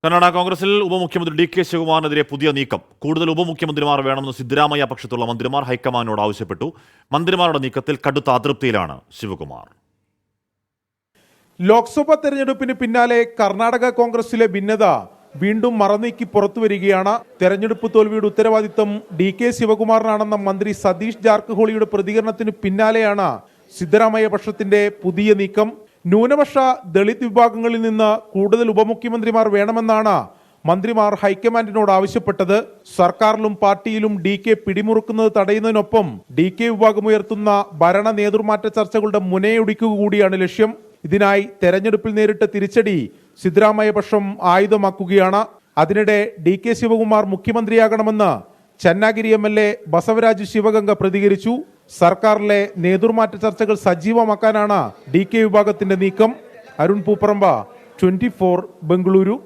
കർണാടക കോൺഗ്രസിൽ ഉപമുഖ്യമന്ത്രി D K ശിവകുമാറിനെതിരെ പുതിയ നീക്കം. കൂടുതൽ ഉപമുഖ്യമന്ത്രിമാർ വേണമെന്ന് സിദ്ധരാമയ്യ പക്ഷത്തുള്ള മന്ത്രിമാർ ഹൈക്കമാൻഡിനോട് ആവശ്യപ്പെട്ടു. മന്ത്രിമാരുടെ നീക്കത്തിൽ കടുത്ത അതൃപ്തിയിലാണ് ശിവകുമാർ. ലോക്സഭാ തെരഞ്ഞെടുപ്പിന് പിന്നാലെ കർണാടക കോൺഗ്രസിലെ ഭിന്നത വീണ്ടും മറനീക്കി പുറത്തുവരികയാണ്. തെരഞ്ഞെടുപ്പ് തോൽവിയുടെ ഉത്തരവാദിത്തം ഡി കെ ശിവകുമാറിനാണെന്ന മന്ത്രി സതീഷ് ജാർക്കിഹോളിയുടെ പ്രതികരണത്തിന് പിന്നാലെയാണ് സിദ്ധരാമയ്യ പക്ഷത്തിന്റെ പുതിയ നീക്കം. ന്യൂനപക്ഷ ദളിത് വിഭാഗങ്ങളിൽ നിന്ന് കൂടുതൽ ഉപമുഖ്യമന്ത്രിമാർ വേണമെന്നാണ് മന്ത്രിമാർ ഹൈക്കമാൻഡിനോട് ആവശ്യപ്പെട്ടത്. സർക്കാരിലും പാർട്ടിയിലും ഡി കെ പിടിമുറുക്കുന്നത് തടയുന്നതിനൊപ്പം ഡി കെ വിഭാഗം ഉയർത്തുന്ന ഭരണ നേതൃമാറ്റ ചർച്ചകളുടെ മുനയൊടിക്കുക കൂടിയാണ് ലക്ഷ്യം. ഇതിനായി തെരഞ്ഞെടുപ്പിൽ നേരിട്ട തിരിച്ചടി സിദ്ധരാമയ്യ പക്ഷം ആയുധമാക്കുകയാണ്. അതിനിടെ ഡി കെ ശിവകുമാർ മുഖ്യമന്ത്രിയാകണമെന്ന് ചന്നാഗിരി MLA ബസവരാജ് ശിവഗംഗ പ്രതികരിച്ചു. സർക്കാരിലെ നേതൃമാറ്റ ചർച്ചകൾ സജീവമാക്കാനാണ് ഡി കെ വിഭാഗത്തിന്റെ നീക്കം. അരുൺ പൂപ്പറമ്പ, 24 ബംഗളൂരു.